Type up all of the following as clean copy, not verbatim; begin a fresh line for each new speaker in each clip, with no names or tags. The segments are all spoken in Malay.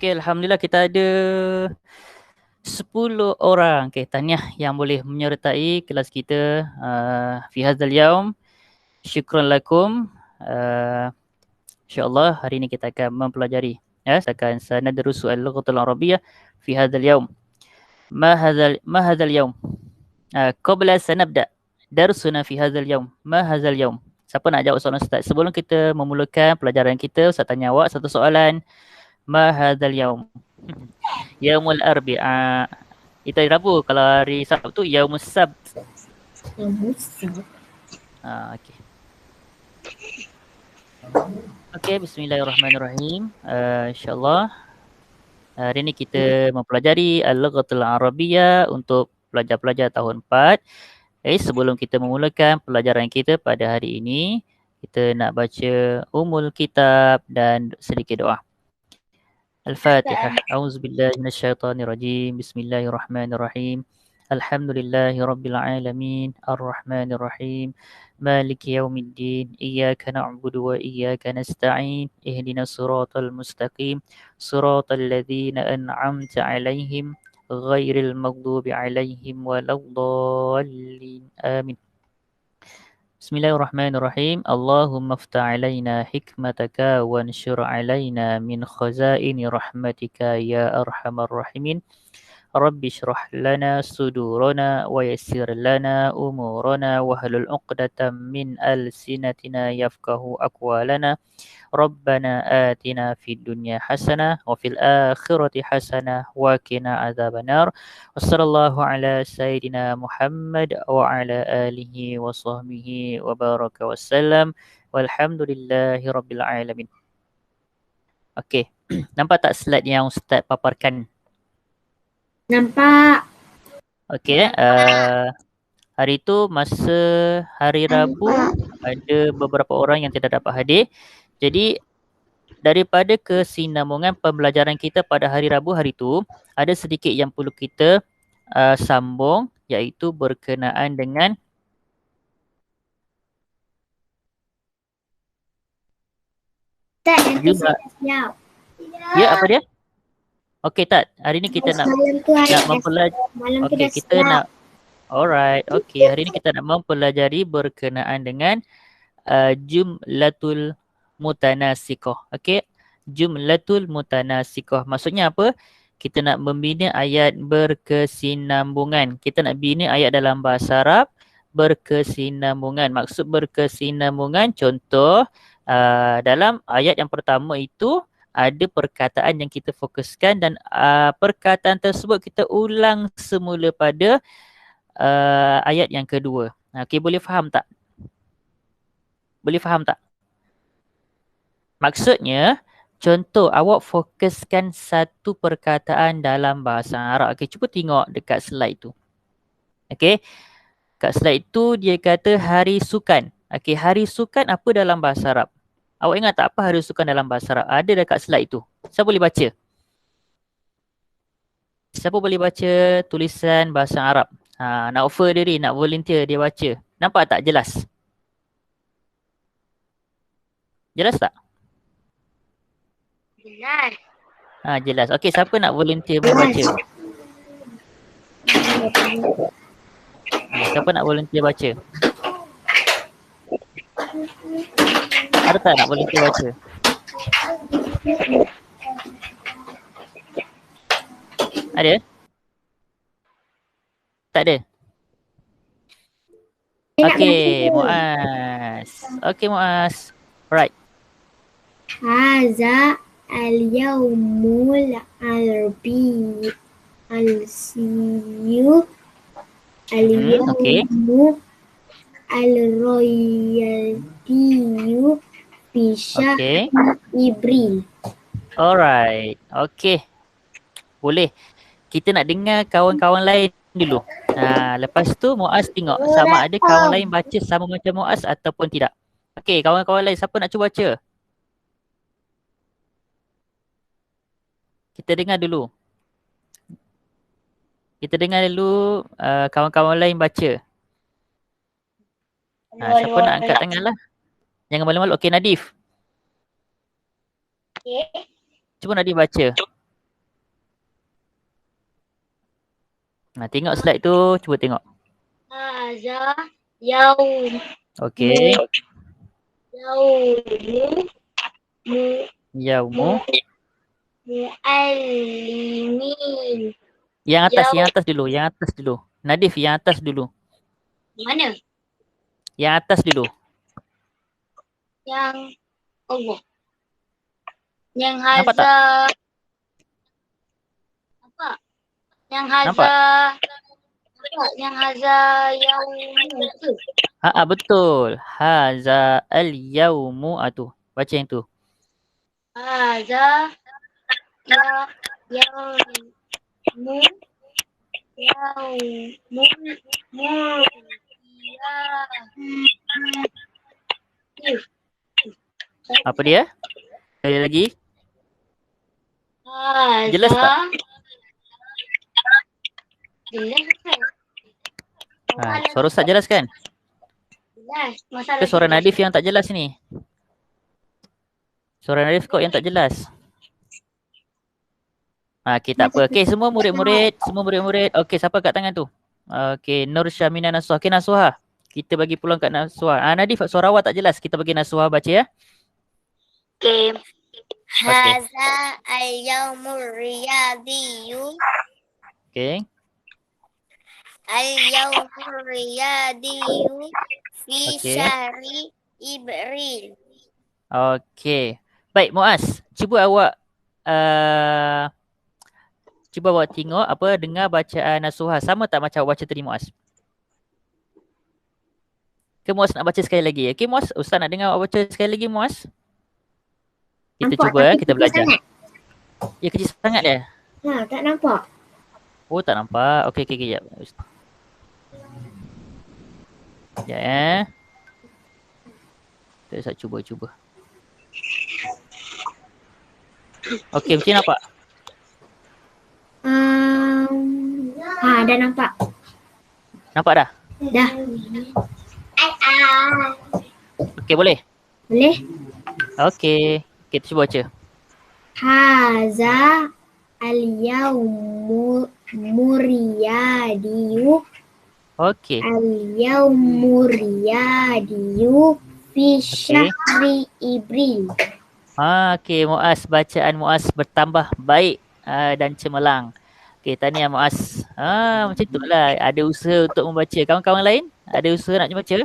Okey, alhamdulillah kita ada 10 orang. Okey, tahniah yang boleh menyertai kelas kita fi hadzal yaum. Syukran lakum. InsyaAllah hari ini kita akan mempelajari akan sanadrusu al-lughatul arabiyyah fi hadzal yaum. Ma hadzal yaum? Qabla sanabda darsuna fi hadzal yaum. Ma hadzal yaum? Siapa nak jawab soalan Ustaz? Sebelum kita memulakan pelajaran kita, Ustaz tanya awak satu soalan. Ma hadzal yaum? Yaumul Arbi'a. Itu hari Rabu. Kalau hari Sabtu Yaumus Sabt. Okey. Okey, bismillahirrahmanirrahim. InsyaAllah hari ini kita mempelajari Al-Lughatul Arabiyyah untuk pelajar-pelajar tahun 4. Sebelum kita memulakan pelajaran kita pada hari ini, kita nak baca umul kitab dan sedikit doa. Al-Fatihah. A'udzubillahi minasyaitonirrajim. Bismillahirrahmanirrahim. Alhamdulillahi rabbil alamin. Arrahmanirrahim. Maliki yaumiddin. Iyyaka na'budu wa iyyaka nasta'in. Ihdinas siratal mustaqim. Siratal ladzina an'amta 'alaihim ghairil maghdubi 'alaihim waladdallin. Amin. Bismillahirrahmanirrahim. Allahumma aftah alaina hikmataka wa anshur alaina min khazaini rahmatika ya arhamar rahimin. Rabbi shrah lana sudurana wa yassir lana umurana wa hlul 'uqdatam min alsinatina yafqahu aqwalana. Rabbana atina fid dunya hasanah wa fil akhirati hasanah wa qina adzabannar. Wassallallahu ala sayyidina Muhammad wa ala alihi wa sahbihi wa baraka wassalam. Walhamdulillahi rabbil alamin. Okey, nampak tak slide yang Ustaz paparkan?
Nampak.
Okey, hari itu masa hari Rabu ada beberapa orang yang tidak dapat hadir. Jadi daripada kesinambungan pembelajaran kita pada hari Rabu hari itu, ada sedikit yang perlu kita sambung, iaitu berkenaan dengan jumlah. Ya, apa dia? Okey tak, hari ini kita nak mempelajari. Okey, kita nak alright. Okey, hari ini kita nak mempelajari berkenaan dengan jumlatul mutanasikoh. Okey, jumlatul mutanasikoh. Maksudnya apa? Kita nak membina ayat berkesinambungan. Kita nak bina ayat dalam bahasa Arab berkesinambungan. Maksud berkesinambungan, contoh dalam ayat yang pertama itu ada perkataan yang kita fokuskan dan perkataan tersebut kita ulang semula pada ayat yang kedua. Okey, boleh faham tak? Boleh faham tak? Maksudnya, contoh awak fokuskan satu perkataan dalam bahasa Arab. Okey, cuba tengok dekat slide tu. Okey, kat slide tu dia kata hari sukan. Okey, hari sukan apa dalam bahasa Arab? Awak ingat tak apa hari sukan dalam bahasa Arab? Ada dekat slide tu. Siapa boleh baca? Siapa boleh baca tulisan bahasa Arab? Nak offer diri, nak volunteer dia baca. Nampak tak jelas? Jelas tak?
Jelas.
Jelas. Okey, siapa nak volunteer membaca? Siapa nak volunteer baca? Ada tak nak volunteer baca? Ada? Tak ada? Okey, Muaz. Okey, Muaz. Right.
Haza al-yawmul arbi al-siyu al-yawmu al-royatiyu Fisha Ibril.
Alright. Okey. Boleh. Kita nak dengar kawan-kawan lain dulu. Lepas tu Muaz tengok sama ada kawan lain baca sama macam Muaz ataupun tidak. Okey, kawan-kawan lain siapa nak cuba baca? Kita dengar dulu. Kita dengar dulu kawan-kawan lain baca. Siapa nak angkat tangan lah. Jangan malu-malu. Okey, Nadif.
Okey.
Cuba Nadif baca. Tengok slide tu, cuba tengok.
Haza yaum
Okey.
yaumu
Yaumu.
muallimin.
Yang atas dulu, Nadif, yang atas dulu.
Mana?
Yang atas dulu.
Yang Allah. Yang
Nampak tak?
haza apa? Yang haza
Nampak?
apa? Yang haza yaumu tu.
Betul. Haza al-yaumu tu. Baca yang tu.
Haza yaumu
Apa dia? Sekali lagi.
Haza.
Jelas tak?
Jelas tak?
Suara Ustaz jelas kan?
Jelas. Masalah
Ke suara
jelas.
Nadif yang tak jelas ni? Suara Nadif kok yang tak jelas? Okey, tak apa. Okey, semua murid-murid. Okey, siapa kat tangan tu? Okey, Nur Syamina Nasuha. Okey, Nasuha. Kita bagi peluang kat Nasuha. Nadif, suara awak tak jelas. Kita bagi Nasuha baca ya.
Okey. Haza al-yaumur riyadiyyu.
Okey.
Al-yaumur riyadiyyu fi syahri Ibril.
Okey. Baik, Muaz. Cuba awak tengok dengar bacaan Nasuha. Sama tak macam awak baca tadi, Muaz? Ke Muaz nak baca sekali lagi? Okey, Muaz. Ustaz nak dengar awak baca sekali lagi, Muaz. Kita
nampak,
cuba kita belajar.
Sangat.
Ya, kecil sangat dia.
Tak nampak.
Oh, tak nampak. Okey, sekejap. Sekejap Kita Ustaz cuba. Okey, macam nampak?
Dah nampak.
Nampak dah?
Dah.
Okey, boleh?
Boleh?
Okey. Kita cuba baca.
Haza al-yaumuriyadiyu.
Okey.
Al-yaumuriyadiyu fi syahri Ibril.
Okey, Muaz. Bacaan Muaz bertambah baik dan cemerlang. Okey, tahniah Muaz. Macam itulah. Ada usaha untuk membaca. Kawan-kawan lain ada usaha nak baca?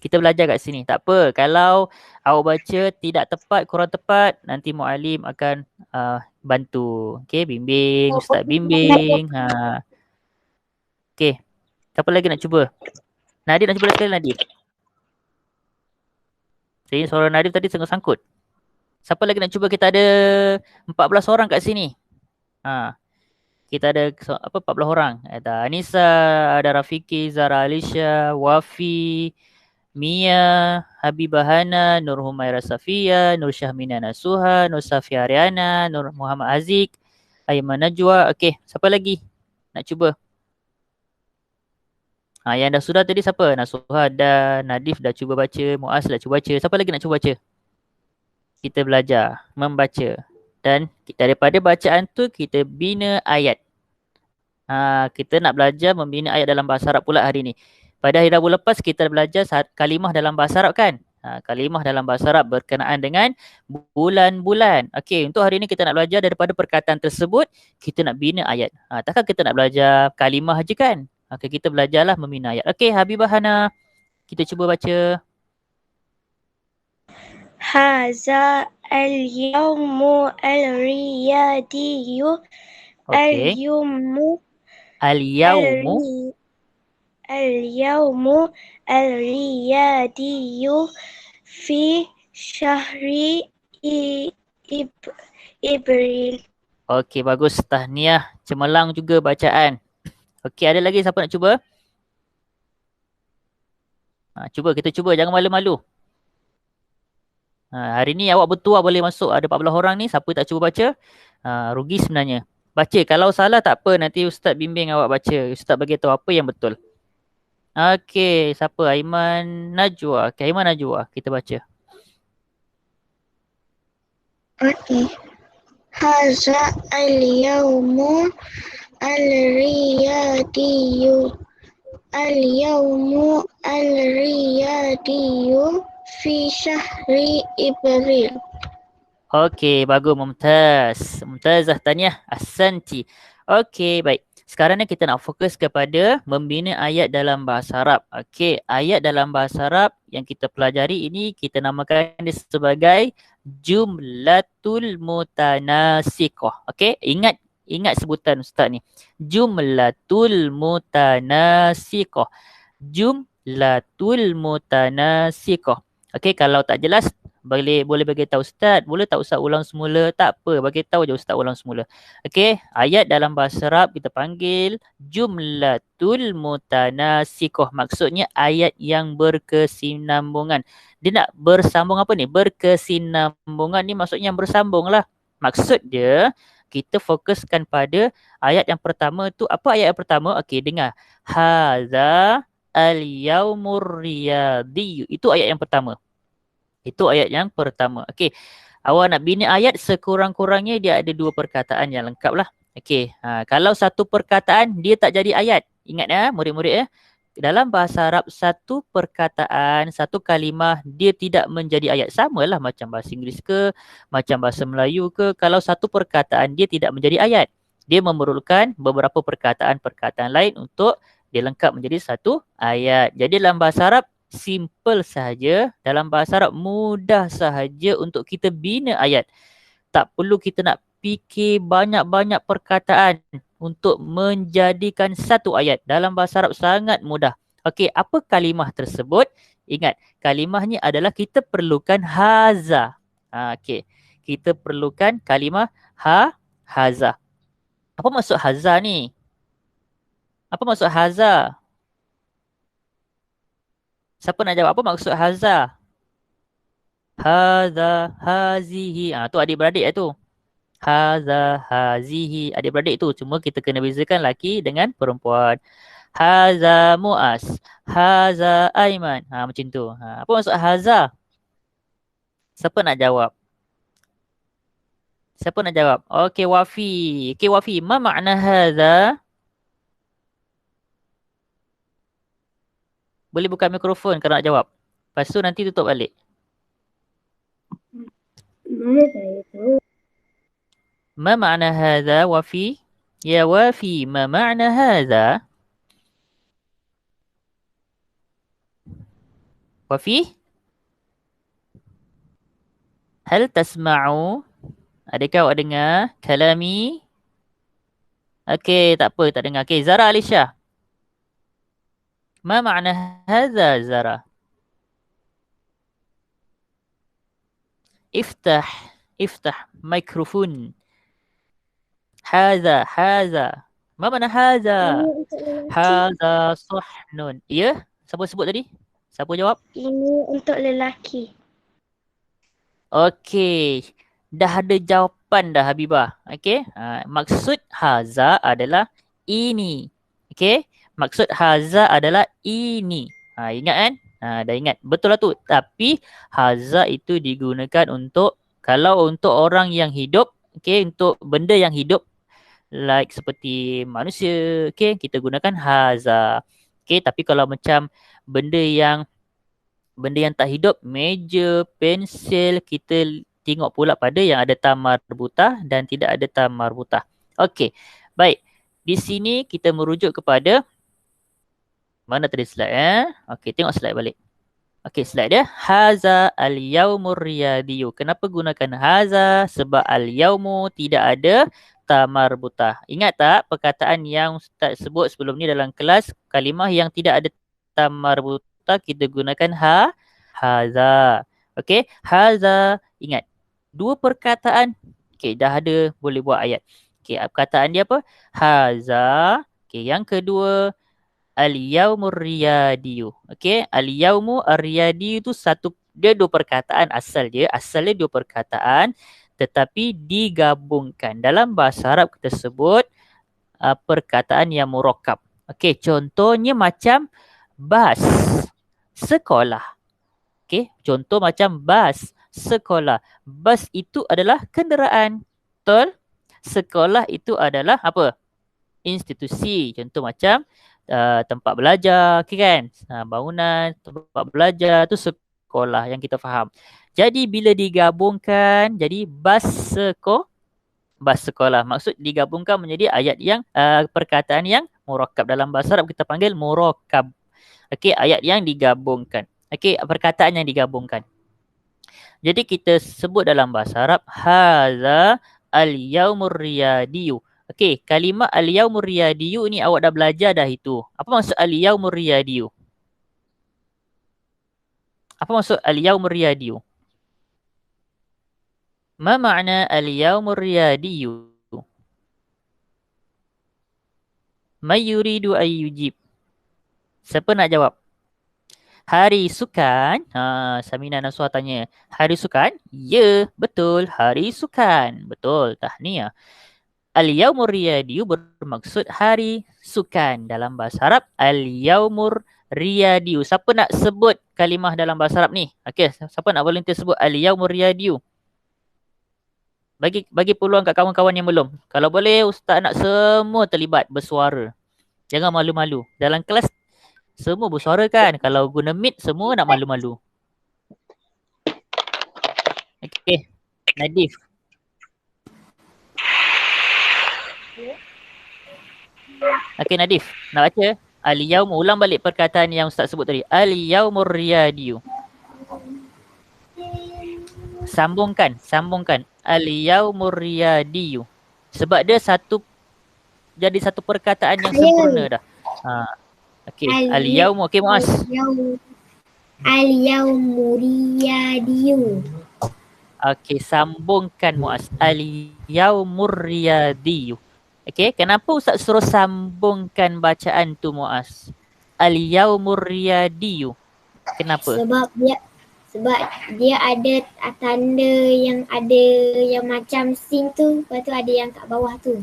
Kita belajar kat sini. Tak apa. Kalau awak baca tidak tepat, kurang tepat, nanti muallim akan bantu. Okey, bimbing, ustaz bimbing. Okey. Siapa lagi nak cuba? Nadif nak cuba sekali, Nadif. Jadi suara Nadif tadi tengah sangkut. Siapa lagi nak cuba? Kita ada 14 orang kat sini. Kita ada 14 orang. Ada Anissa, ada Rafiki, Zara Alisha, Wafi, Mia, Habibah Hana, Nur Humaira Safia, Nur Syahmina Nasuha, Nur Safia Ariana, Nur Muhammad Aziz, Aiman Najwa. Okey, siapa lagi nak cuba? Yang dah sudah tadi siapa? Nasuha dah, Nadif dah cuba baca, Muaz dah cuba baca. Siapa lagi nak cuba baca? Kita belajar membaca. Dan daripada bacaan tu kita bina ayat. Kita nak belajar membina ayat dalam bahasa Arab pula hari ni. Pada hari Rabu lepas kita belajar kalimah dalam bahasa Arab kan? Kalimah dalam bahasa Arab berkenaan dengan bulan-bulan. Okey, untuk hari ni kita nak belajar daripada perkataan tersebut, kita nak bina ayat. Takkan kita nak belajar kalimah je kan? Okey, kita belajarlah membina ayat. Okey, Habibah Hana, kita cuba baca.
Haza al-yawmu al-riyadiyu. Al-yawmu al-riyadiyu fi syahri Ibril.
Okey, bagus. Tahniah. Cemerlang juga bacaan. Okey, ada lagi siapa nak cuba? Kita cuba. Jangan malu-malu. Hari ni awak bertuah boleh masuk. Ada 14 orang ni. Siapa tak cuba baca? Rugi sebenarnya. Baca. Kalau salah tak apa. Nanti Ustaz bimbing awak baca. Ustaz bagi tahu apa yang betul. Okey. Siapa? Aiman Najwa. Okey, Aiman Najwa. Kita baca.
Okey. Haza al-yawmu al-riyadiyu. Al-yawmu al-riyadiyu fi syahri Ibril.
Okey, bagus, Mumtaz. Mumtazah, tahniah. Ahsanti. Okey, baik. Sekarang ni kita nak fokus kepada membina ayat dalam bahasa Arab. Okey, ayat dalam bahasa Arab yang kita pelajari ini kita namakan dia sebagai jumlatul mutanasiqah. Okey, ingat sebutan ustaz ni. Jumlatul mutanasiqah. Jumlatul mutanasiqah. Okey, kalau tak jelas boleh bagi tahu ustaz, boleh tak ustaz ulang semula? Tak apa, bagi tahu je ustaz ulang semula. Okey, ayat dalam bahasa Arab kita panggil jumlatul mutanasiqah. Maksudnya ayat yang berkesinambungan. Dia nak bersambung apa ni? Berkesinambungan ni maksudnya yang bersambung lah. Maksud dia kita fokuskan pada ayat yang pertama tu. Apa ayat yang pertama? Okey, dengar. Hadza al-yaumur riyadi. Itu ayat yang pertama. Itu ayat yang pertama. Okey. Awak nak bina ayat sekurang-kurangnya dia ada dua perkataan yang lengkap lah. Okey. Kalau satu perkataan dia tak jadi ayat. Ingat ya murid-murid ya. Dalam bahasa Arab satu perkataan, satu kalimah dia tidak menjadi ayat. Samalah macam bahasa Inggeris ke, macam bahasa Melayu ke. Kalau satu perkataan dia tidak menjadi ayat. Dia memerlukan beberapa perkataan-perkataan lain untuk dia lengkap menjadi satu ayat. Jadi dalam bahasa Arab simple sahaja, dalam bahasa Arab mudah sahaja untuk kita bina ayat. Tak perlu kita nak fikir banyak-banyak perkataan untuk menjadikan satu ayat. Dalam bahasa Arab sangat mudah. Okey, apa kalimah tersebut? Ingat, kalimahnya adalah kita perlukan haza. Okey, kita perlukan kalimah haza. Apa maksud haza ni? Apa maksud haza? Siapa nak jawab apa maksud haza? Haza, hazihi. Tu adik-beradik tu. Haza, hazihi. Adik-beradik tu. Cuma kita kena bezakan lelaki dengan perempuan. Haza Mu'az. Haza Aiman. Macam tu. Apa maksud haza? Siapa nak jawab? Siapa nak jawab? Okey, Wafi. Okey, Wafi. Ma makna haza? Boleh buka mikrofon kalau nak jawab. Lepas tu nanti tutup balik.
Mana saya tahu?
Ma makna hadha Wafi? Ya Wafi, ma makna hadha? Wafi? Hal tasma'u? Adakah awak dengar kalami? Okey, tak apa, tak dengar. Okey, Zara Alisha. ما معنى هذا زرا؟ افتح ميكروفون. هذا ما معنى هذا؟ هذا صحن. Ya? Siapa sebut tadi? Siapa jawab?
Ini untuk lelaki.
Okey. Dah ada jawapan dah Habibah. Okey. Maksud haza adalah ini. Okey. Maksud haza adalah ini. Ingat kan? Dah ingat. Betul lah tu. Tapi haza itu digunakan untuk, kalau untuk orang yang hidup, okay, untuk benda yang hidup, like seperti manusia, okay, kita gunakan haza. Okay, tapi kalau macam benda yang tak hidup, meja, pensil, kita tengok pula pada yang ada tamar butah dan tidak ada tamar butah. Okey, baik. Di sini kita merujuk kepada mana tadi slide Okey, tengok slide balik. Okey, slide dia. Haza al-yaumur riyadiyu. Kenapa gunakan haza? Sebab al-yaumu tidak ada tamar butah. Ingat tak perkataan yang Ustaz sebut sebelum ni dalam kelas, kalimah yang tidak ada tamar butah kita gunakan haza. Okey, haza. Ingat, dua perkataan. Okey, dah ada, boleh buat ayat. Okey, perkataan dia apa? Haza. Okey, yang kedua al-yaumur riyadiyu. Okey, al-yaumu ar-riyadiyu tu satu, dia dua perkataan asalnya dua perkataan tetapi digabungkan. Dalam bahasa Arab kita sebut perkataan yang murakkab. Okey, contohnya macam bas, sekolah. Okey, contoh macam bas, sekolah. Bas itu adalah kenderaan. Betul? Sekolah itu adalah apa? institusi. Contoh macam tempat belajar, okay kan? Bangunan, tempat belajar tu sekolah yang kita faham. Jadi bila digabungkan jadi bas sekolah. Maksud digabungkan menjadi ayat yang perkataan yang murakkab. Dalam bahasa Arab kita panggil murakkab. Okey, ayat yang digabungkan. Okey, perkataan yang digabungkan. Jadi kita sebut dalam bahasa Arab hadza al-yaumur riyadiyu. Okey, kalimah al-yaumur riyadiyu ni awak dah belajar dah itu. Apa maksud al-yaumur riyadiyu? Apa maksud al-yaumur riyadiyu? Ma makna al-yaumur riyadiyu? May yuridu ay yujib? Siapa nak jawab? Hari sukan. Samina Nasuha tanya. Hari sukan? Ya, betul. Hari sukan. Betul. Tahniah. Al-yaumur riyadiyu bermaksud hari sukan. Dalam bahasa Arab, al-yaumur riyadiyu. Siapa nak sebut kalimah dalam bahasa Arab ni? Okey, siapa nak volunteer sebut al-yaumur riyadiyu? Bagi peluang kat kawan-kawan yang belum. Kalau boleh, Ustaz nak semua terlibat bersuara. Jangan malu-malu. Dalam kelas, semua bersuara kan? Kalau guna Meet, semua nak malu-malu. Okey, Nadif. Okey, Nadif. Nak baca? Al-yaum, ulang balik perkataan yang Ustaz sebut tadi. Al-yaumur riyadiyu. Sambungkan. Al-yaumur riyadiyu. Sebab dia jadi satu perkataan yang sempurna dah. Okey, al-yaum. Okey, Muaz.
Al-yaumur riyadiyu.
Okey, sambungkan Muaz. Al-yaumur riyadiyu. Okey, kenapa Ustaz suruh sambungkan bacaan tu Muaz? Al-yaumur riyadiyu. Kenapa?
Sebab dia ada tanda yang ada yang macam sin tu, lepas tu ada yang kat bawah tu.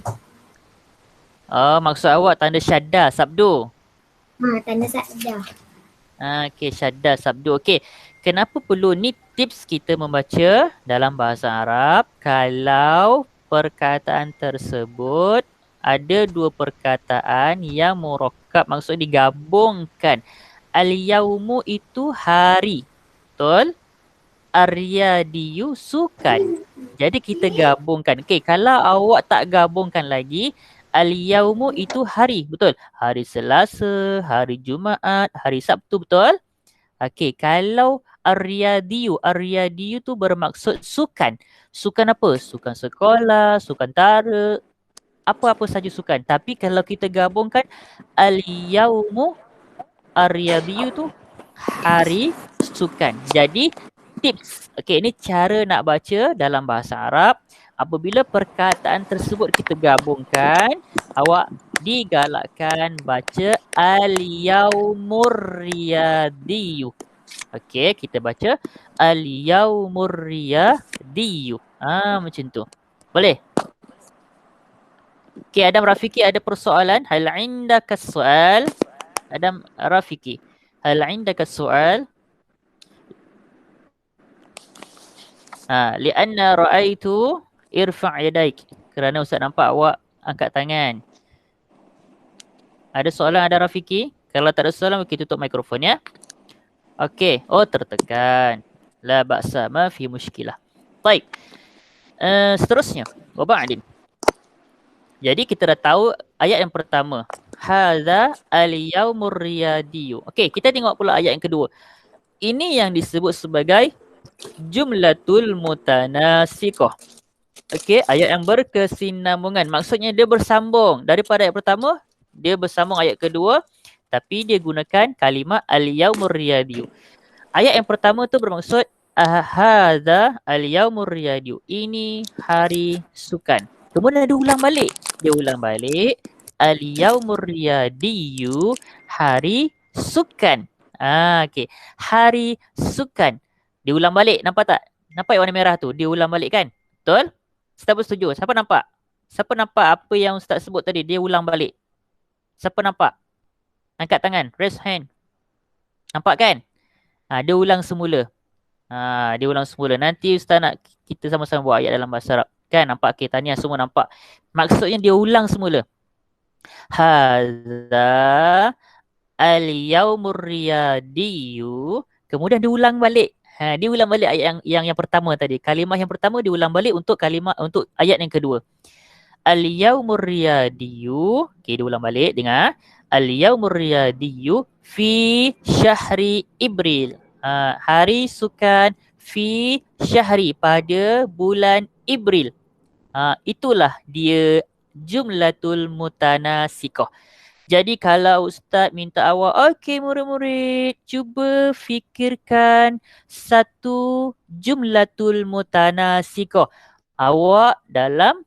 Oh, maksud awak tanda syaddah, sabdu.
Tanda sadar.
Okey, syaddah, sabdu. Okey, kenapa perlu ni tips kita membaca dalam bahasa Arab kalau perkataan tersebut ada dua perkataan yang murakkab, maksud digabungkan. Al-yaumu itu hari. Betul? Ar-riyadiyu sukan. Jadi kita gabungkan. Okey, kalau awak tak gabungkan lagi, al-yaumu itu hari. Betul? Hari Selasa, hari Jumaat, hari Sabtu. Betul? Okey, kalau ar-riyadiyu tu bermaksud sukan. Sukan apa? Sukan sekolah, sukan tara, apa-apa saja sukan. Tapi kalau kita gabungkan al-yaumu ar-riyadiyu tu hari sukan. Jadi tips. Okey, ini cara nak baca dalam bahasa Arab. Apabila perkataan tersebut kita gabungkan, awak digalakkan baca al-yaumur riyadiyu. Okey, kita baca al-yaumur riyadiyu. Macam tu. Boleh? Okey, Adam Rafiki ada persoalan. Hal indaka soal? Adam Rafiki. Hal indaka soal? Lianna ra'aitu irfa' yadaik. Kerana Ustaz nampak awak angkat tangan. Ada soalan ada Rafiki? Kalau tak ada soalan, kita tutup mikrofon ya. Okey. Oh, tertekan. La ba'sa, ma fi mushkilah. Baik. Seterusnya. Wa ba'din. Jadi kita dah tahu ayat yang pertama. Hadza al-yaumur riyadiyu. Okey, kita tengok pula ayat yang kedua. Ini yang disebut sebagai jumlatul mutanasiqah. Okey, ayat yang berkesinambungan. Maksudnya dia bersambung. Daripada ayat pertama, dia bersambung ayat kedua. Tapi dia gunakan kalimah al-yaumur riyadiyu. Ayat yang pertama tu bermaksud hadza al-yaumur riyadiyu. Ini hari sukan. Kemudian dia ulang balik. Dia ulang balik. Al-yaumur riyadiyu, hari sukan. Okey. Hari sukan. Dia ulang balik. Nampak tak? Nampak yang warna merah tu? Dia ulang balik kan? Betul? Siapa setuju? Siapa nampak? Siapa nampak apa yang Ustaz sebut tadi? Dia ulang balik. Siapa nampak? Angkat tangan. Raise hand. Nampak kan? Dia ulang semula. Dia ulang semula. Nanti Ustaz nak kita sama-sama buat ayat dalam bahasa Arab. Kan? Nampak? Okay, tahniah semua nampak. Maksudnya dia ulang semula. Hadza al-yaumur riyadiyu. Kemudian diulang balik. Diulang balik ayat yang pertama tadi. Kalimah yang pertama diulang balik untuk kalimah untuk ayat yang kedua. Al-yaumur riyadiyu. Okey, diulang balik. Dengar. Al-yaumur riyadiyu fi syahri Ibril. Hari sukan fi syahri pada bulan Ibril. Itulah dia jumlatul mutanasikoh. Jadi kalau Ustaz minta awak, okey murid-murid, cuba fikirkan satu jumlatul mutanasikoh. Awak dalam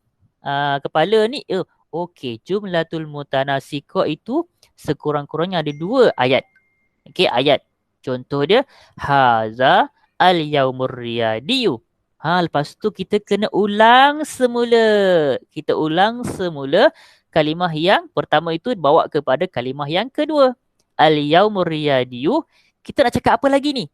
kepala ni, okey, jumlatul mutanasikoh itu sekurang-kurangnya ada 2 ayat. Okey, ayat. Contoh dia, haza al-yaumur riyadiyu. Lepas tu kita kena ulang semula. Kita ulang semula kalimah yang pertama itu bawa kepada kalimah yang kedua. Al-yaumur riyadiyu. Kita nak cakap apa lagi ni?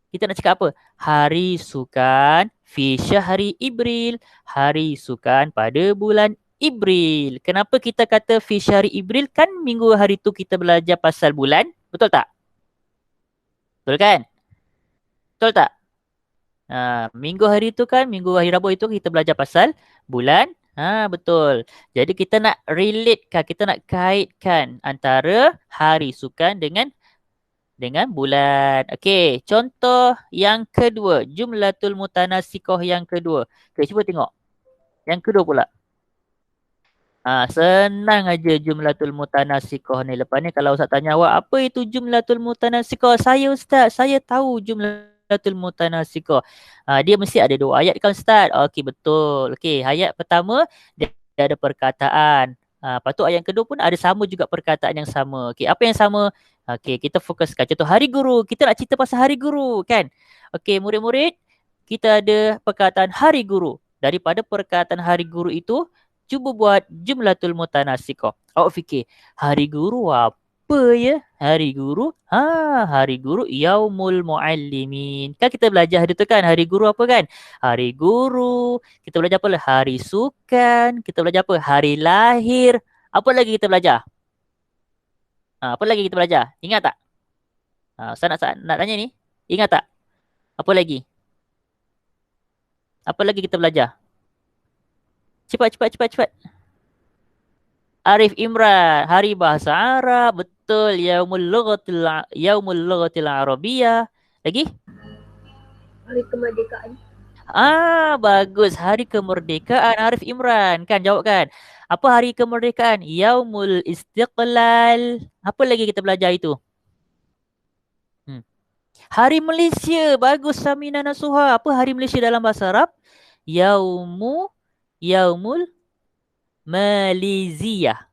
Kita nak cakap apa? Hari sukan fi syahri Ibril. Hari sukan pada bulan Ibril. Kenapa kita kata fi syahri Ibril? Kan minggu hari tu kita belajar pasal bulan. Betul tak? Betul kan? Betul tak? Minggu hari tu kan, minggu hari Rabu itu kita belajar pasal bulan. Betul. Jadi kita nak relatekan, kita nak kaitkan antara hari sukan dengan bulan. Okey, contoh yang kedua, jumlatul mutanasikoh yang kedua. Okey, cuba tengok. Yang kedua pula. Senang aja jumlatul mutanasikoh ni. Lepas ni kalau Ustaz tanya awak, apa itu jumlatul mutanasikoh? Saya Ustaz, saya tahu jumlatul mutanasikoh. Dia mesti ada 2 ayat kan Ustaz? Okey, betul. Okey, ayat pertama dia ada perkataan. Lepas tu ayat kedua pun ada sama juga perkataan yang sama. Okey, apa yang sama? Okey, kita fokuskan. Contoh hari guru. Kita nak cerita pasal hari guru kan? Okey, murid-murid, kita ada perkataan hari guru. Daripada perkataan hari guru itu, cuba buat jumlatul mutanasikoh. Awak fikir, hari guru apa ya? Hari guru? Hari guru yaumul muallimin. Kan kita belajar hari tu kan, hari guru apa kan? Hari guru. Kita belajar apa? Hari sukan. Kita belajar apa? Hari lahir. Apa lagi kita belajar? Apa lagi kita belajar? Ingat tak? Saya nak tanya ni. Ingat tak? Apa lagi? Apa lagi kita belajar? Cepat. Arif Imran, hari bahasa Arab, betul. Yaumul lughatil Arabiyyah. Lagi?
Hari kemerdekaan.
Bagus. Hari kemerdekaan Arif Imran. Kan jawab kan? Apa hari kemerdekaan? Yaumul Istiqlal. Apa lagi kita belajar itu? Hari Malaysia. Bagus Samina Nasuha. Apa hari Malaysia dalam bahasa Arab? Yaumul Malaysia.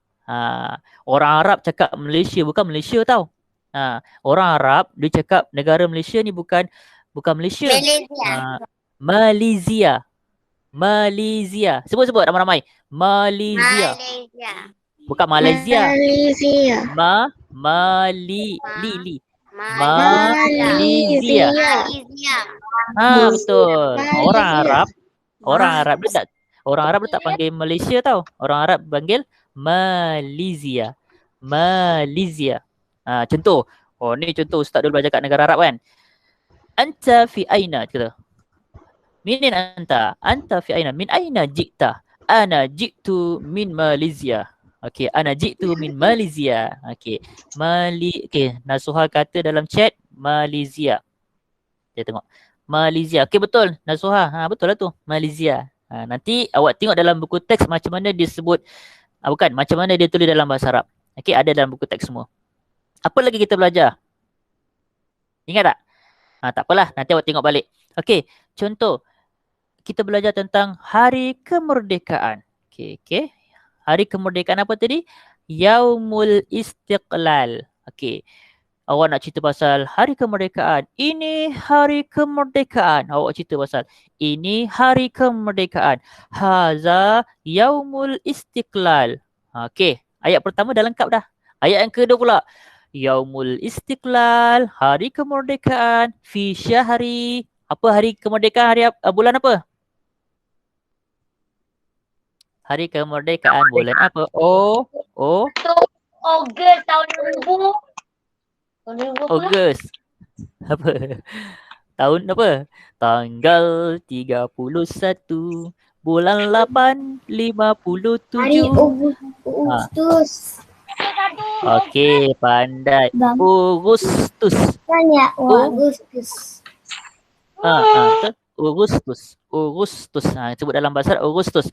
Orang Arab cakap Malaysia bukan Malaysia tau. Orang Arab dia cakap negara Malaysia ni bukan Malaysia. Malaysia. Sebut ramai-ramai. Malaysia. Bukan Malaysia. Malaysia. Betul. Orang Arab dia tak panggil Malaysia tau. Orang Arab panggil Malaysia. Contoh. Ni contoh Ustaz dulu belajar kat negara Arab kan. Anta fi aina kata. Minin anta? Anta fi aina? Min aina jikta? Ana jiktu min Malaysia. Okey, ana jiktu min Malaysia. Okey. Nasuha kata dalam chat Malaysia. Kita tengok. Malaysia. Okey, betul. Nasuha. Betul lah tu. Malaysia. Nanti awak tengok dalam buku teks macam mana dia sebut. Macam mana dia tulis dalam bahasa Arab. Okey, ada dalam buku teks semua. Apa lagi kita belajar? Ingat tak? Tak apalah, nanti awak tengok balik. Okey, contoh. Kita belajar tentang hari kemerdekaan. Okey. Hari kemerdekaan apa tadi? Yaumul Istiqlal. Okey. Awak nak cerita pasal hari kemerdekaan. Ini hari kemerdekaan. Awak cerita pasal ini hari kemerdekaan. Haza yaumul istiqlal. Okey. Ayat pertama dah lengkap dah. Ayat yang kedua pula. Yaumul istiqlal. Hari kemerdekaan. Fi syahri. Apa hari kemerdekaan? Bulan apa? Hari kemerdekaan bulan apa? O.
Ogos tahun 2000. Tahun 2000 apa?
Ogos. Apa? Tahun apa? Tanggal 31 bulan 8
Hari
57.
Agustus.
Okey, pandai.
Bang.
Agustus.
Tanya. Agustus.
Betul. Agustus. Sebut dalam bahasa Arab Agustus.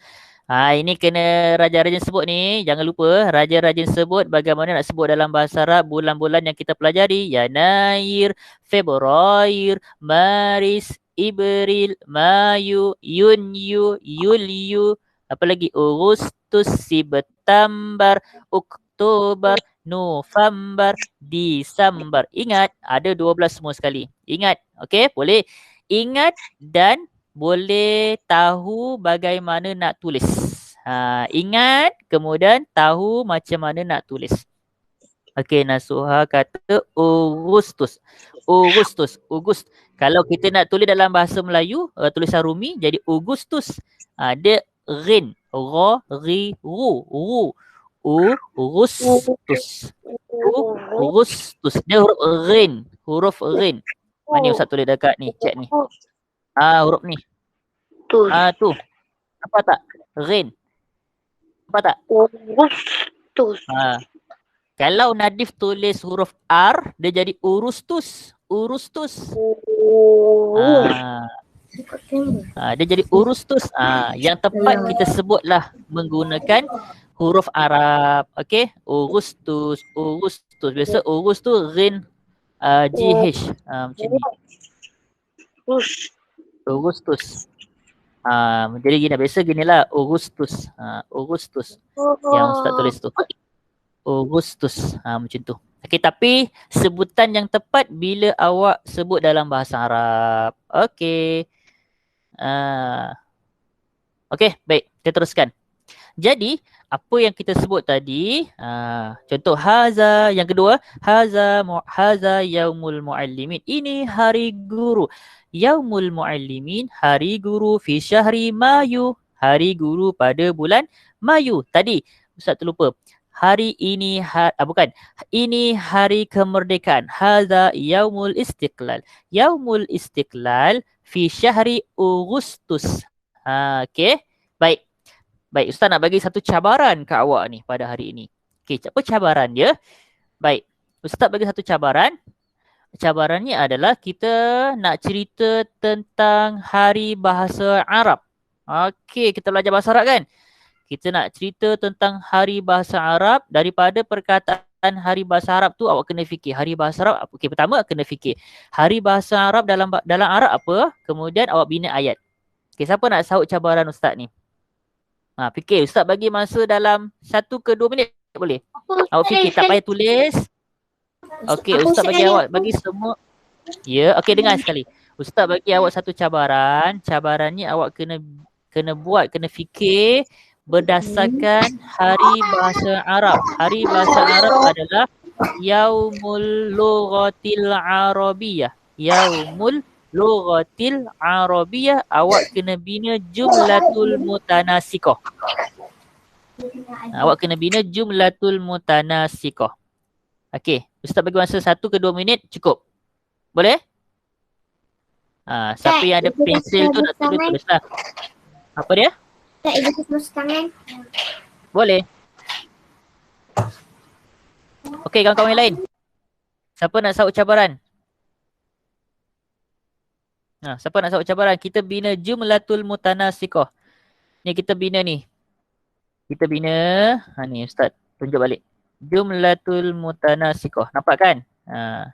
Ini kena raja-raja sebut ni. Jangan lupa raja-raja sebut bagaimana nak sebut dalam bahasa Arab bulan-bulan yang kita pelajari. Yanair, Februari, Maris, April, Mayu, Yunyu, Yuliu, apa lagi? Agustus, September, Oktober, November, Disember. Ingat, ada 12 semua sekali. Ingat, okey? Boleh ingat dan boleh tahu bagaimana nak tulis. Ingat, kemudian tahu macam mana nak tulis. Okey, Nasuha kata Agustus. Kalau kita nak tulis dalam bahasa Melayu, tulisan Rumi jadi Agustus. Dia rin, ra, ri, ru. Agustus. Dia huruf rin. Mana Ustaz tulis dekat ni? Chat ni. Huruf ni. Tu. Apa tak? Rin. Apa tak?
Agustus.
Kalau Nadif tulis huruf R, dia jadi Urustus. Dia jadi Urustus. Yang tepat kita sebutlah menggunakan huruf Arab. Okey? Agustus. Biasa Urus tu Rin GH. Macam ni. Agustus. Jadi gini, biasa ginilah Agustus. Yang Ustaz tulis tu. Agustus. Macam tu. Okey, tapi sebutan yang tepat bila awak sebut dalam bahasa Arab. Okey. Okey, baik. Kita teruskan. Jadi, apa yang kita sebut tadi, contoh haza, yang kedua, haza yaumul muallimin. Ini hari guru. Yaumul muallimin, hari guru fi syahri Mayu. Hari guru pada bulan Mayu. Tadi Ustaz terlupa. Hari ini ini hari kemerdekaan. Haza yaumul istiqlal. Yaumul istiqlal fi syahri Agustus. Okey. Baik, Ustaz nak bagi satu cabaran ke awak ni pada hari ini. Okey, apa cabaran dia? Baik, Ustaz bagi satu cabaran. Cabarannya adalah kita nak cerita tentang hari bahasa Arab. Okey, kita belajar bahasa Arab kan? Kita nak cerita tentang hari bahasa Arab. Daripada perkataan hari bahasa Arab tu awak kena fikir hari bahasa Arab apa? Okey, pertama kena fikir hari bahasa Arab dalam Arab apa? Kemudian awak bina ayat. Okey, siapa nak sahut cabaran Ustaz ni? Fikir. Ustaz bagi masa dalam 1 ke 2 minit boleh? Awak fikir, tak payah tulis. Okey, Ustaz bagi awak, bagi semua. Ya, okey, dengar sekali. Ustaz bagi awak satu cabaran. Cabarannya awak kena fikir berdasarkan hari bahasa Arab. Hari bahasa Arab adalah Yaumul Lughatil Arabiyyah. Yaumul Lughatil Arabiyyah. Awak kena bina jumlatul mutanasikoh. Awak kena bina jumlatul mutanasikoh. Okey, Ustaz bagi masa 1 ke 2 minit cukup. Boleh? Siapa yang ada pensel tu nak tulislah. Apa dia?
Tak edit masuk tangan.
Boleh. Okey, kawan-kawan yang lain. Siapa nak sahut cabaran? Siapa nak sahut cabaran? Kita bina jumlatul mutanasikoh. Ni kita bina ni. Kita bina, ni Ustaz tunjuk balik. Jumlatul mutanasikoh. Nampak kan?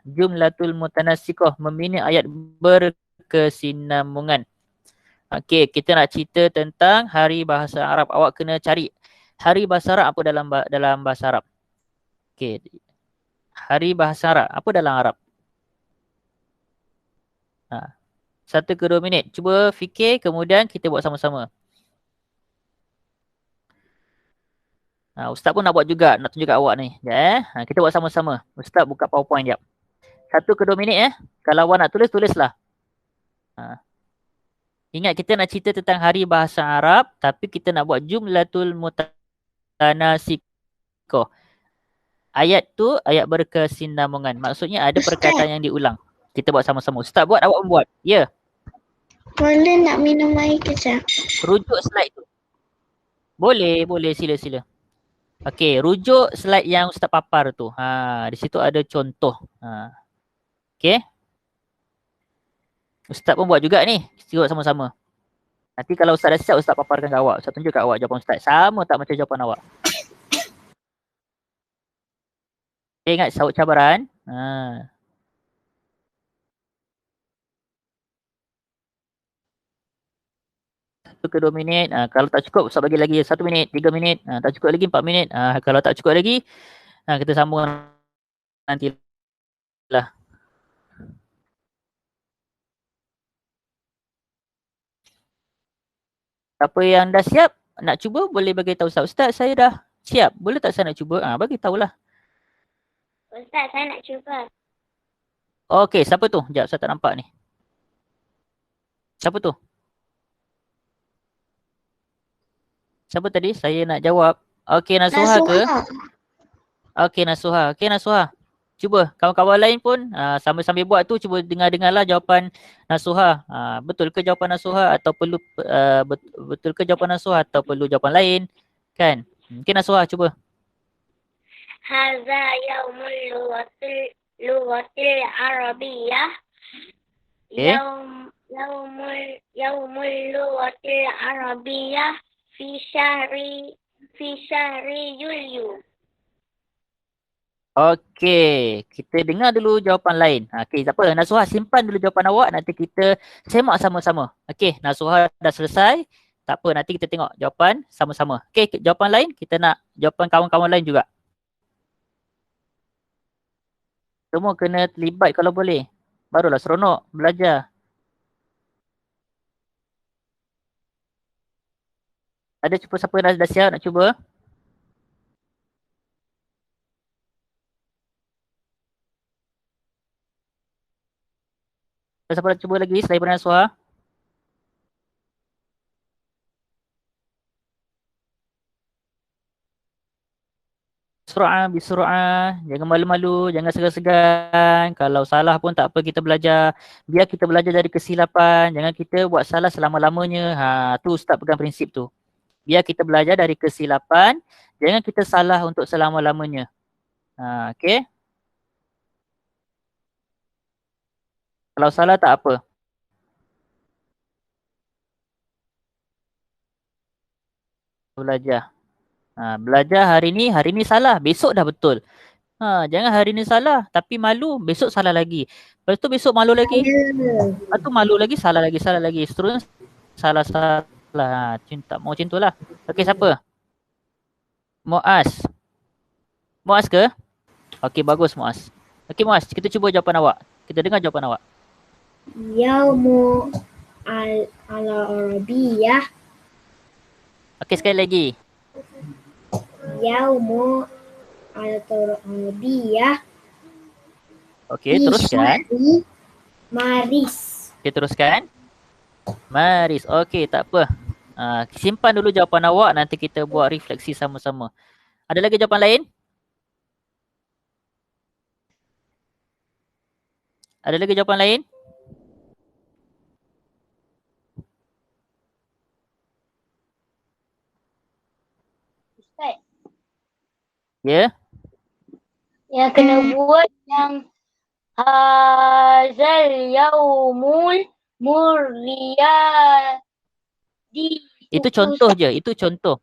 Jumlatul mutanasikoh membina ayat berkesinambungan. Okey, kita nak cerita tentang hari bahasa Arab. Awak kena cari hari bahasa Arab apa dalam bahasa Arab. Okey. Hari bahasa Arab apa dalam Arab? 1 ke 2 minit. Cuba fikir, kemudian kita buat sama-sama. Ustaz pun nak buat juga, nak tunjuk kat awak ni. Kita buat sama-sama. Ustaz buka PowerPoint jap. 1 ke 2 minit Kalau awak nak tulis, tulislah. Ingat kita nak cerita tentang hari bahasa Arab tapi kita nak buat jumlatul mutanasikoh. Ayat tu ayat berkesinambungan. Maksudnya ada perkataan yang diulang. Kita buat sama-sama. Ustaz buat, awak buat. Ya.
Boleh nak minum air kejap?
Rujuk slide tu. Boleh, sila. Okey, rujuk slide yang Ustaz papar tu. Di situ ada contoh. Okey. Ustaz pun buat juga ni. Kita buat sama-sama. Nanti kalau Ustaz dah siap, Ustaz paparkan kat awak. Ustaz tunjuk kat awak jawapan Ustaz. Sama tak macam jawapan awak? Okay, ingat saut cabaran. 1 ke 2 minit. Kalau tak cukup, Ustaz bagi lagi 1 minit, 3 minit. Tak cukup lagi 4 minit. Kalau tak cukup lagi, kita sambung nanti lah. Siapa yang dah siap nak cuba boleh bagi tahu Ustaz. Ustaz, saya dah siap. Boleh tak saya nak cuba? Bagi tahulah.
Ustaz, saya nak cuba.
Okey, siapa tu? Sekejap, saya tak nampak ni. Siapa tu? Siapa tadi? Saya nak jawab. Okey, Nasuha ke? Okey, Nasuha. Okey, Nasuha. Cuba, kawan-kawan lain pun sambil-sambil buat tu, cuba dengar-dengarlah jawapan Nasuha. Betul ke jawapan Nasuha atau perlu betul ke jawapan Nasuha atau perlu jawapan lain? Kan? Mungkin Nasuha cuba.
Hadza yaumul lughatil arabiyyah.
Okay.
Yaumul lughatil arabiyyah fi syahri Yulyu.
Okey, kita dengar dulu jawapan lain. Okey, tak apa. Nasuha simpan dulu jawapan awak, nanti kita semak sama-sama. Okey, Nasuha dah selesai. Tak apa, nanti kita tengok jawapan sama-sama. Okey, jawapan lain, kita nak jawapan kawan-kawan lain juga. Semua kena terlibat kalau boleh. Barulah seronok belajar. Ada cuba siapa dah siap nak cuba? Siapa nak cuba lagi selain daripada Nasuha? Bisur'ah. Jangan malu-malu, jangan segan-segan. Kalau salah pun tak apa, kita belajar. Biar kita belajar dari kesilapan. Jangan kita buat salah selama-lamanya. Tu Ustaz pegang prinsip tu. Biar kita belajar dari kesilapan. Jangan kita salah untuk selama-lamanya. Okey? Kalau salah tak apa. Belajar. Belajar hari ni salah. Besok dah betul. Jangan hari ni salah tapi malu, besok salah lagi. Lepas tu besok malu lagi. Lepas tu malu lagi, salah lagi. Seterusnya salah. Tak mau macam tu lah. Okey, siapa? Muaz. Muaz ke? Okey, bagus Muaz. Okey Muaz, kita cuba jawapan awak. Kita dengar jawapan awak.
Yaumu al-Arabiyyah.
Okey, sekali lagi.
Yaumu al-Arabiyyah.
Okey, teruskan.
Maris.
Okey, teruskan. Maris. Okey, tak apa. Simpan dulu jawapan awak, nanti kita buat refleksi sama-sama. Ada lagi jawapan lain? Ada lagi jawapan lain?
Ustaz.
Ya.
Yang kena buat yang hazal yaumul murriyadi.
Itu contoh je, itu contoh.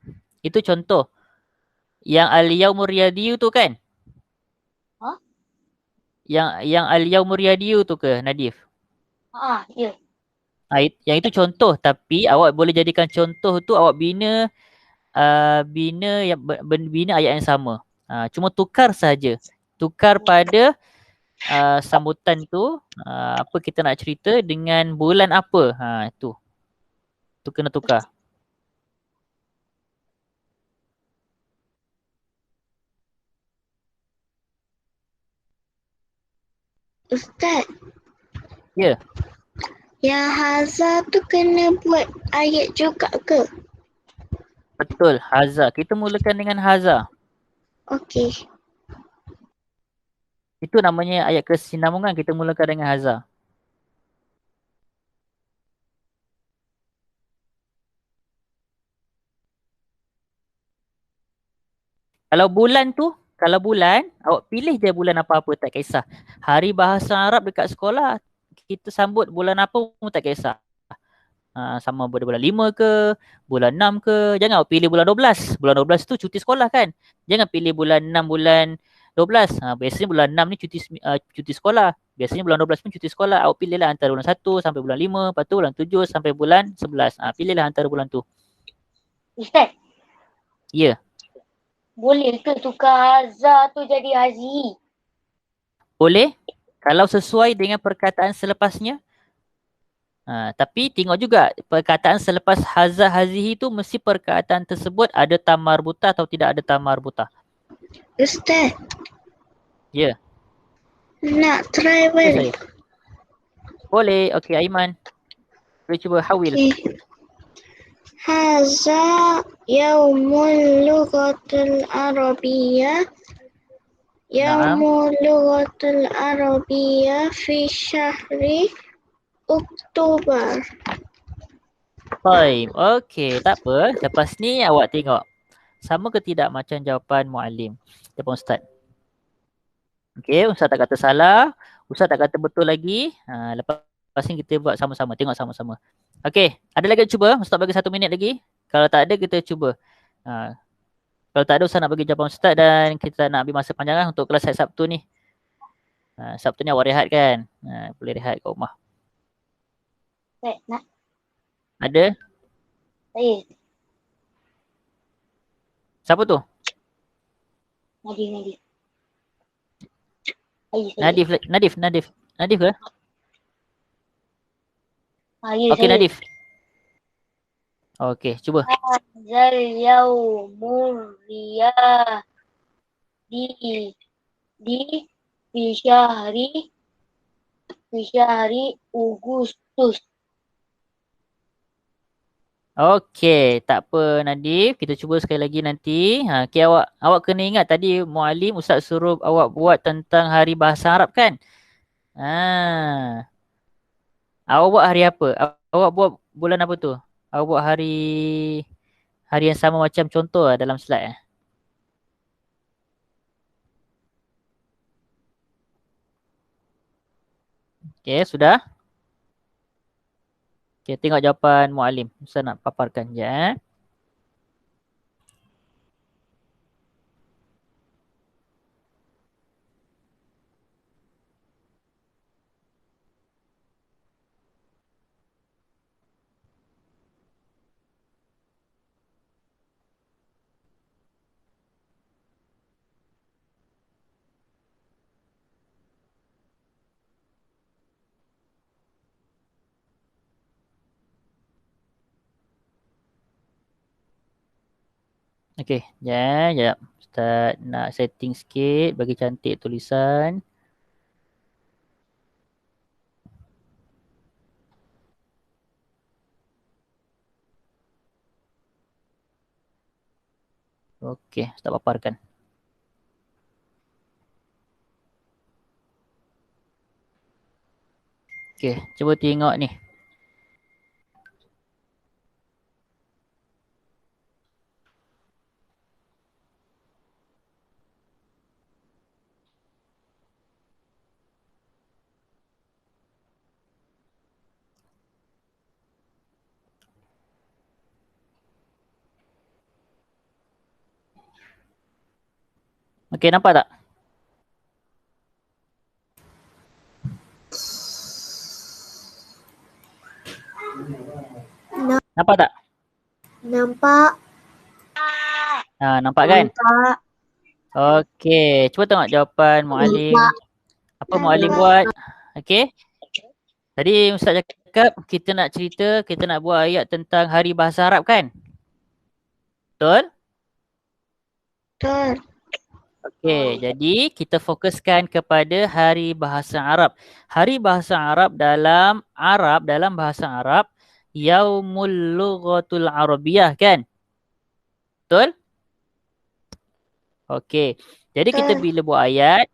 Yang al-yaumur riyadiyu tu kan? Yang al-yaumur riyadiyu tu ke Nadif?
Ya.
Yang itu contoh, tapi awak boleh jadikan contoh tu awak bina ayat yang sama. Cuma tukar saja. Tukar pada sambutan tu, apa kita nak cerita dengan bulan apa. Itu. Tu kena tukar.
Ustaz.
Ya.
Yang haza tu kena buat ayat juga ke?
Betul, haza. Kita mulakan dengan haza.
Okey.
Itu namanya ayat kesinambungan, kita mulakan dengan haza. Kalau bulan, awak pilih je bulan apa-apa, tak kisah. Hari bahasa Arab dekat sekolah, kita sambut bulan apa pun tak kisah. Sama bulan 5 ke, bulan 6 ke. Jangan awak pilih bulan 12. Bulan 12 tu cuti sekolah kan. Jangan pilih bulan 6, bulan 12. Biasanya bulan 6 ni cuti sekolah. Biasanya bulan 12 pun cuti sekolah. Awak pilihlah antara bulan 1 sampai bulan 5, lepas tu bulan 7 sampai bulan 11. Pilihlah antara bulan tu.
Ustaz,
Ya.
boleh ke tukar haza tu jadi hazi?
Boleh kalau sesuai dengan perkataan selepasnya. Tapi tengok juga perkataan selepas haza hazihi tu mesti perkataan tersebut ada tamar buta atau tidak ada tamar buta.
Ustaz,
Ya.
nak try
Ya
balik.
saya. Boleh. Okey Aiman. Boleh cuba hawil.
Okey. Haza yaumul lughatil arabiyyah. Yaumul lughatil arabiyyah fi syahri Oktober.
Baik. Okey, tak apa. Lepas ni awak tengok. Sama ke tidak macam jawapan muallim? Jawapan ustaz. Okey, ustaz tak kata salah. Ustaz tak kata betul lagi. Lepas ni kita buat sama-sama. Tengok sama-sama. Okey, ada lagi cuba? Ustaz bagi 1 minit lagi. Kalau tak ada, kita cuba. Kalau tak ada, ustaz nak bagi jawapan ustaz dan kita nak ambil masa panjang untuk kelas hari Sabtu ni. Sabtu ni awak rehat kan? Boleh rehat kat rumah.
Nak?
Ada?
Saya.
Siapa tu?
Nadif.
Nadif ke?
Ya,
Okey,
saya.
Nadif. Okey, cuba.
Zal yaumur riyah di fi syahri Agustus.
Okey, tak apa Nadif. Kita cuba sekali lagi nanti. Okey, awak kena ingat tadi muallim ustaz suruh awak buat tentang hari bahasa Arab kan? Awak buat hari apa? Awak buat bulan apa tu? Awak buat hari yang sama macam contoh dalam slide. Okey, sudah? Okey, tengok jawapan muallim. Ustaz nak paparkan je. Okey, jap. Ustaz nak setting sikit bagi cantik tulisan. Okey, Ustaz paparkan. Okey, cuba tengok ni. Okey, nampak tak? Nampak tak?
Nampak.
Nampak kan?
Nampak.
Okey, cuba tengok jawapan muallim. Apa muallim buat? Okey. Tadi ustaz cakap kita nak cerita, kita nak buat ayat tentang hari bahasa Arab kan? Betul?
Betul.
Okey, jadi kita fokuskan kepada Hari Bahasa Arab. Hari Bahasa Arab dalam bahasa Arab Yaumul Lughatul Arabiyyah kan? Betul? Okey. Jadi kita
Betul.
bila buat ayat,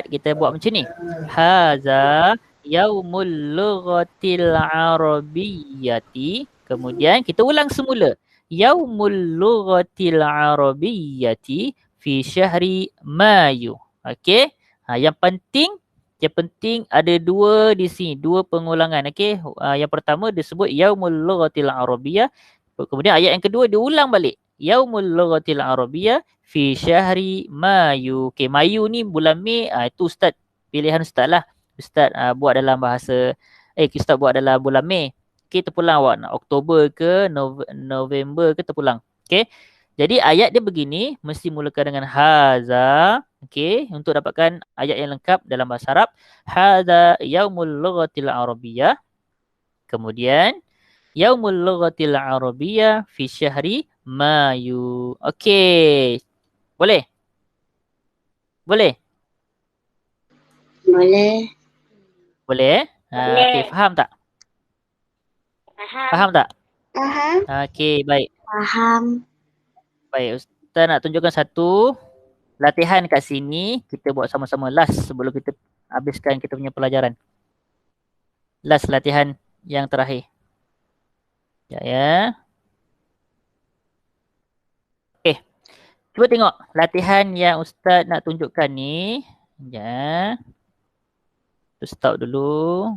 kita buat macam ni. Haza Yaumul Lughatil Arabiyyati. Kemudian kita ulang semula. Yaumul Lughatil Arabiyyati fi syahri Mayu. Okey. Yang penting ada dua di sini, dua pengulangan. Okey. Yang pertama disebut Yaumul Lughatil Arabiyyah. Kemudian ayat yang kedua diulang balik. Yaumul Lughatil Arabiyyah fi syahri Mayu. Okey, Mayu ni bulan Mei. Itu Ustaz, pilihan Ustaz lah. Ustaz buat dalam bahasa Ustaz buat dalam bulan Mei. Okey, terpulang awak nak Oktober ke November ke terpulang. Okey. Jadi ayat dia begini, mesti mulakan dengan haza. Okey, untuk dapatkan ayat yang lengkap dalam bahasa Arab, haza yaumul lughatil arabiyyah. Kemudian Yaumul Lughatil Arabiyyah fi syahri Mayu. Okey. Boleh? Boleh?
Boleh.
Boleh?
Boleh.
Okey, faham tak? Faham tak?
Faham.
Okey, baik.
Faham.
Baik, Ustaz nak tunjukkan satu latihan kat sini. Kita buat sama-sama last sebelum kita habiskan kita punya pelajaran. Last latihan yang terakhir. Ya. Okey. Cuba tengok latihan yang Ustaz nak tunjukkan ni. Ya. Stop dulu.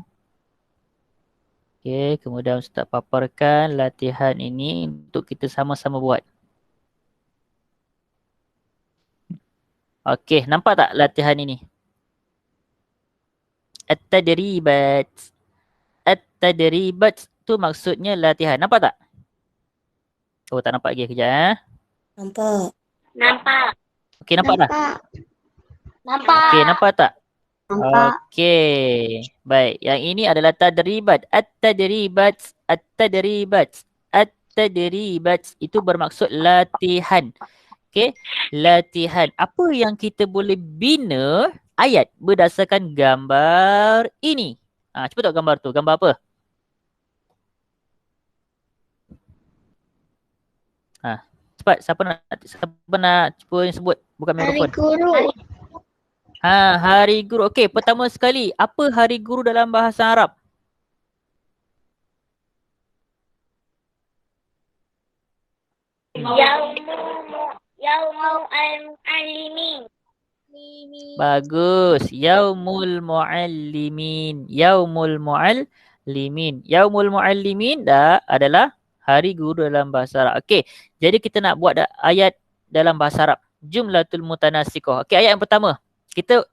Okey, kemudian Ustaz paparkan latihan ini untuk kita sama-sama buat. Okey, nampak tak latihan ini? At-tadribat. At-tadribat tu maksudnya latihan. Nampak tak? Oh, tak nampak lagi kejap.
Nampak.
Nampak.
Okey, nampak dah?
Nampak.
Okey, nampak tak?
Nampak.
Okey. Baik, yang ini adalah tadribat. At-tadribat. At-tadribat. At-tadribat itu bermaksud latihan. Okey, latihan. Apa yang kita boleh bina ayat berdasarkan gambar ini? Cuba tengok gambar tu. Gambar apa? Cepat, siapa nak cuba sebut bukan
Hari
mikrofon.
Guru.
Hari Guru. Okey, pertama sekali, apa Hari Guru dalam bahasa Arab?
Yaumul Muallimin.
Bagus. Yaumul Muallimin. Yaumul Muallimin. Yaumul Muallimin adalah Hari Guru dalam bahasa Arab. Okey, jadi kita nak buat ayat dalam bahasa Arab. Jumlatul mutanasikoh. Okey, ayat yang pertama. Kita,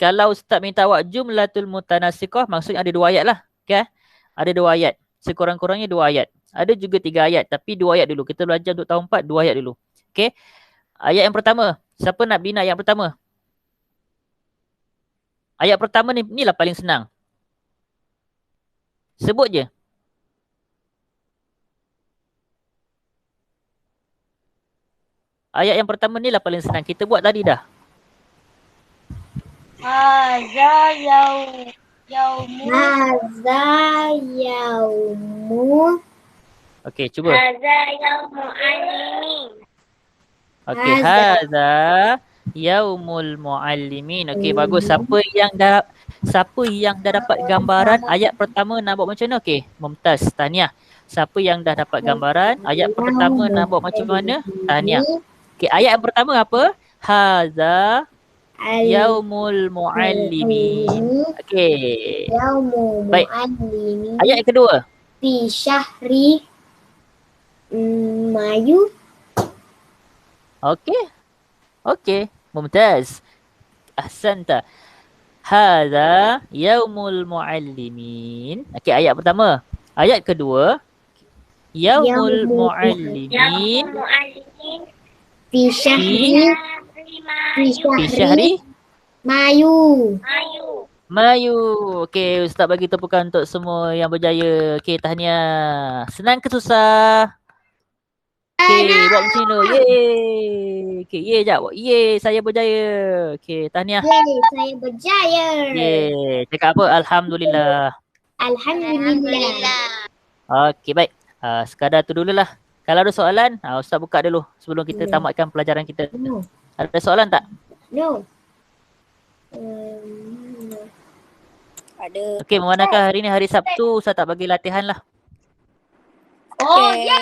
kalau Ustaz minta awak jumlatul mutanasikoh, maksudnya ada 2 ayat lah. Okay? Ada 2 ayat. Sekurang-kurangnya 2 ayat. Ada juga 3 ayat, tapi 2 ayat dulu. Kita belajar untuk tahun 4, 2 ayat dulu. Okey. Ayat yang pertama. Siapa nak bina ayat yang pertama? Ayat pertama ni lah paling senang. Sebut je. Ayat yang pertama ni lah paling senang. Kita buat tadi dah.
Haza yaumu.
Haza yaumu.
Okey, cuba.
Haza yaumul muallimin.
Okey, hadza yaumul muallimin. Okey, bagus. Siapa yang dah dapat gambaran ayat pertama nak buat macam mana? Okey, mumtaz. Tahniah. Siapa yang dah dapat gambaran ayat pertama nak buat macam mana? Tahniah. Okey, ayat yang pertama apa? Hadza yaumul muallimin. Okey.
Yaumul
Baik.
muallimin.
Ayat yang kedua.
Fi syahri Mayu.
Okey. Okey, mumtaz. Ahsanta. Hadza yaumul muallimin. Okey, ayat pertama. Ayat kedua. Yaumul muallimin
Fi syahri Mayu.
Mayu. Okey, Ustaz bagi tepukan untuk semua yang berjaya. Okey, tahniah. Senang ke susah? Okay, buat macam ni dulu. Yeay. Okay, yeay jap. Yeay, saya berjaya. Okay, tahniah.
Yeay, saya berjaya.
Yeay. Cakap apa? Alhamdulillah.
Alhamdulillah.
Okay, baik. Sekadar tu dululah. Kalau ada soalan, Ustaz buka dulu sebelum kita tamatkan pelajaran kita.
No.
Ada soalan tak?
No.
Ada.
Okey, memandangkan hari ni hari Sabtu, Ustaz tak bagi latihan lah.
Oh,
Okay.
ya.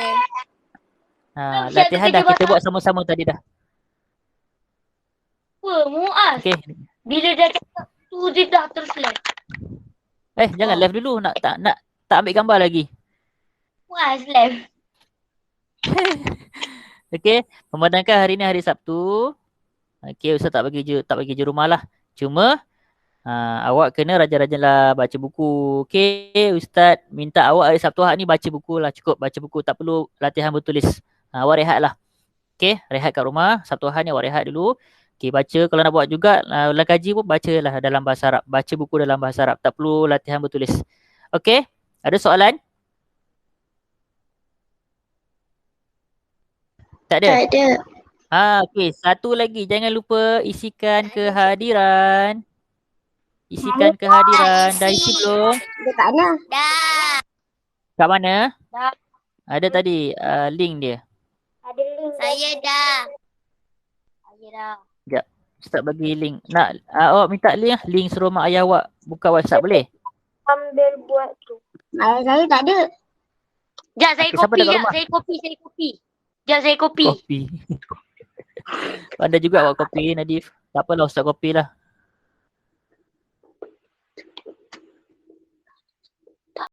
Latihan dah kita buat sama-sama tadi dah.
Apa, Muaz?
Okey.
Bila dah cakap tu, dia dah terus left.
Jangan live dulu. Nak tak ambil gambar lagi.
Muaz left.
Okey, memandangkan hari ni hari Sabtu. Okey, Ustaz tak bagi je rumah lah. Cuma awak kena rajin-rajinlah baca buku. Okey, Ustaz minta awak hari Sabtu Ahad ni baca buku lah. Cukup baca buku, tak perlu latihan bertulis. Awak rehat lah. Okey, rehat kat rumah. Sabtu Ahad ni awak rehat dulu. Okey, baca. Kalau nak buat juga ulang kaji pun bacalah dalam bahasa Arab. Baca buku dalam bahasa Arab. Tak perlu latihan bertulis. Okey, ada soalan? Tak ada?
Tak ada.
Okey, satu lagi. Jangan lupa isikan kehadiran. Isikan kehadiran. Dah isi belum?
Dia tak ada.
Dah.
Kat mana?
Dah.
Ada tadi link dia.
Ada link.
Saya dah.
Saya dah.
Ustaz bagi link. Nak awak minta link lah. Link suruh mak ayah awak buka WhatsApp boleh?
Ambil buat tu.
Saya tak ada.
Sekejap, saya
Okay, siapa
kopi.
dekat
Sekejap,
rumah?
saya kopi. Sekejap, saya kopi.
Kopi. Pandai juga awak kopi, Nadif. Tak apalah Ustaz kopi lah.